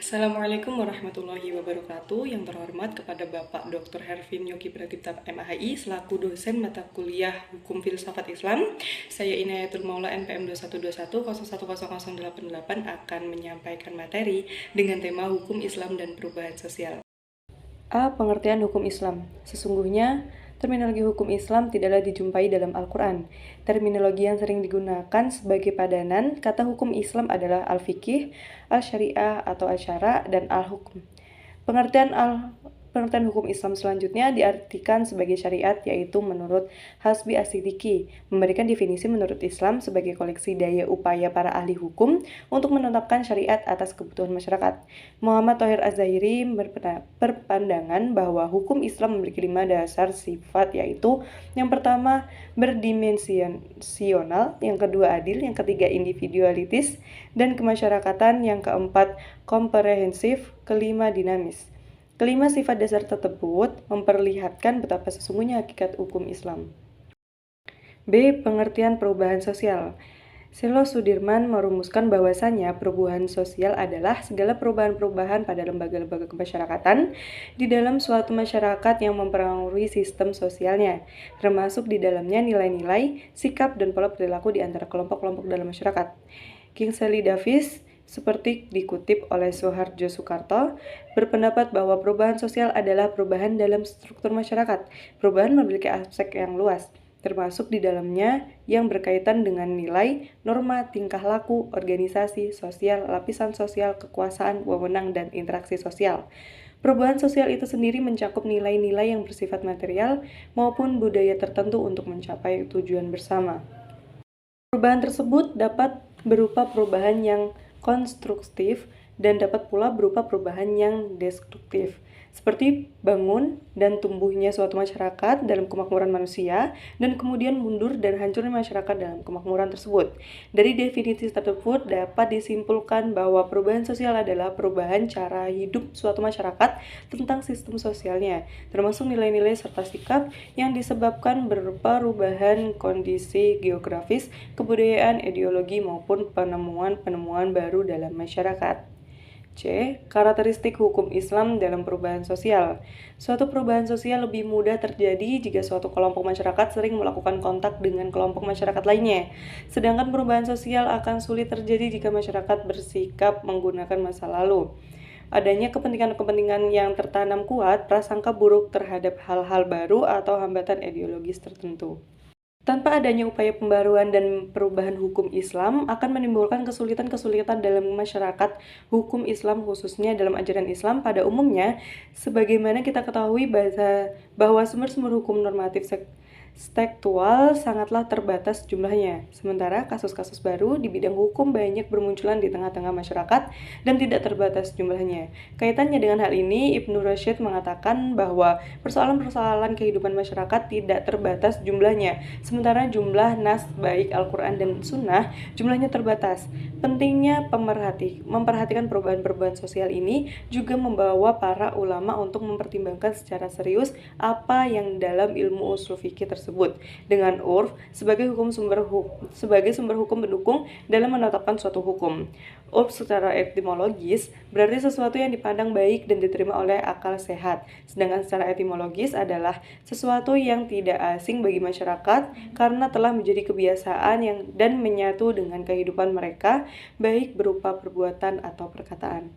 Assalamualaikum warahmatullahi wabarakatuh. Yang terhormat kepada Bapak Dr. Hervin Yogi Pratipta MHI selaku dosen mata kuliah Hukum Filsafat Islam. Saya Inayatul Maula NPM 2121010088 akan menyampaikan materi dengan tema Hukum Islam dan Perubahan Sosial. A. Pengertian hukum Islam. Sesungguhnya, terminologi hukum Islam tidaklah dijumpai dalam Al-Quran. Terminologi yang sering digunakan sebagai padanan kata hukum Islam adalah al-fiqih, al-syariah atau al-syara, dan al-hukum. Pengertian hukum Islam selanjutnya diartikan sebagai syariat, yaitu menurut Hasbi As-Siddiqi, memberikan definisi menurut Islam sebagai koleksi daya upaya para ahli hukum untuk menetapkan syariat atas kebutuhan masyarakat. Muhammad Thohir Az-Zahiri berpandangan bahwa hukum Islam memiliki 5 dasar sifat, yaitu yang pertama berdimensional, yang kedua adil, yang ketiga individualitis dan kemasyarakatan, yang keempat komprehensif, kelima dinamis. Kelima sifat dasar tersebut memperlihatkan betapa sesungguhnya hakikat hukum Islam. B. Pengertian perubahan sosial. Selo Sudirman merumuskan bahwasannya perubahan sosial adalah segala perubahan-perubahan pada lembaga-lembaga kemasyarakatan di dalam suatu masyarakat yang mempengaruhi sistem sosialnya, termasuk di dalamnya nilai-nilai, sikap, dan pola perilaku di antara kelompok-kelompok dalam masyarakat. Kingsley Davis, seperti dikutip oleh Soeharjo Soekarto, berpendapat bahwa perubahan sosial adalah perubahan dalam struktur masyarakat. Perubahan memiliki aspek yang luas, termasuk di dalamnya yang berkaitan dengan nilai, norma, tingkah laku, organisasi, sosial, lapisan sosial, kekuasaan, wewenang, dan interaksi sosial. Perubahan sosial itu sendiri mencakup nilai-nilai yang bersifat material maupun budaya tertentu untuk mencapai tujuan bersama. Perubahan tersebut dapat berupa perubahan yang konstruktif dan dapat pula berupa perubahan yang destruktif, seperti bangun dan tumbuhnya suatu masyarakat dalam kemakmuran manusia dan kemudian mundur dan hancurnya masyarakat dalam kemakmuran tersebut. Dari definisi tersebut dapat disimpulkan bahwa perubahan sosial adalah perubahan cara hidup suatu masyarakat tentang sistem sosialnya, termasuk nilai-nilai serta sikap yang disebabkan perubahan kondisi geografis, kebudayaan, ideologi maupun penemuan-penemuan baru dalam masyarakat. C. Karakteristik hukum Islam dalam perubahan sosial. Suatu perubahan sosial lebih mudah terjadi jika suatu kelompok masyarakat sering melakukan kontak dengan kelompok masyarakat lainnya. Sedangkan perubahan sosial akan sulit terjadi jika masyarakat bersikap menggunakan masa lalu. Adanya kepentingan-kepentingan yang tertanam kuat, prasangka buruk terhadap hal-hal baru atau hambatan ideologis tertentu. Tanpa adanya upaya pembaruan dan perubahan hukum Islam akan menimbulkan kesulitan-kesulitan dalam masyarakat hukum Islam, khususnya dalam ajaran Islam pada umumnya. Sebagaimana kita ketahui bahwa sumber-sumber hukum normatif tekstual sangatlah terbatas jumlahnya. Sementara kasus-kasus baru di bidang hukum banyak bermunculan di tengah-tengah masyarakat dan tidak terbatas jumlahnya. Kaitannya dengan hal ini, Ibnu Rashid mengatakan bahwa persoalan-persoalan kehidupan masyarakat tidak terbatas jumlahnya, sementara jumlah nas baik Al-Quran dan Sunnah jumlahnya terbatas. Pentingnya memperhatikan perubahan-perubahan sosial ini juga membawa para ulama untuk mempertimbangkan secara serius apa yang dalam ilmu ushul fikih tersebut dengan urf sebagai sumber hukum pendukung dalam menetapkan suatu hukum. Urf secara etimologis berarti sesuatu yang dipandang baik dan diterima oleh akal sehat, sedangkan secara etimologis adalah sesuatu yang tidak asing bagi masyarakat karena telah menjadi kebiasaan dan menyatu dengan kehidupan mereka, baik berupa perbuatan atau perkataan.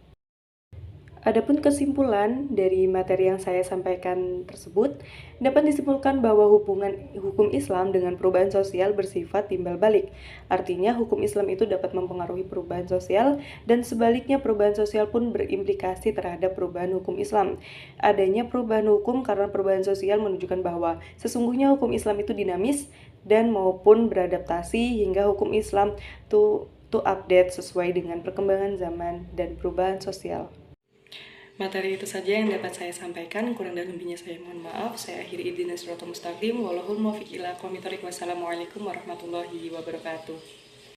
Adapun kesimpulan dari materi yang saya sampaikan tersebut, dapat disimpulkan bahwa hubungan hukum Islam dengan perubahan sosial bersifat timbal balik. Artinya, hukum Islam itu dapat mempengaruhi perubahan sosial, dan sebaliknya perubahan sosial pun berimplikasi terhadap perubahan hukum Islam. Adanya perubahan hukum karena perubahan sosial menunjukkan bahwa sesungguhnya hukum Islam itu dinamis dan maupun beradaptasi hingga hukum Islam to update sesuai dengan perkembangan zaman dan perubahan sosial. Materi itu saja yang dapat saya sampaikan. Kurang dan lebihnya saya mohon maaf. Saya akhiri idina suratul mustaqim. Wallahul muwaffiq ila aqwamit thoriq. Wassalamualaikum warahmatullahi wabarakatuh.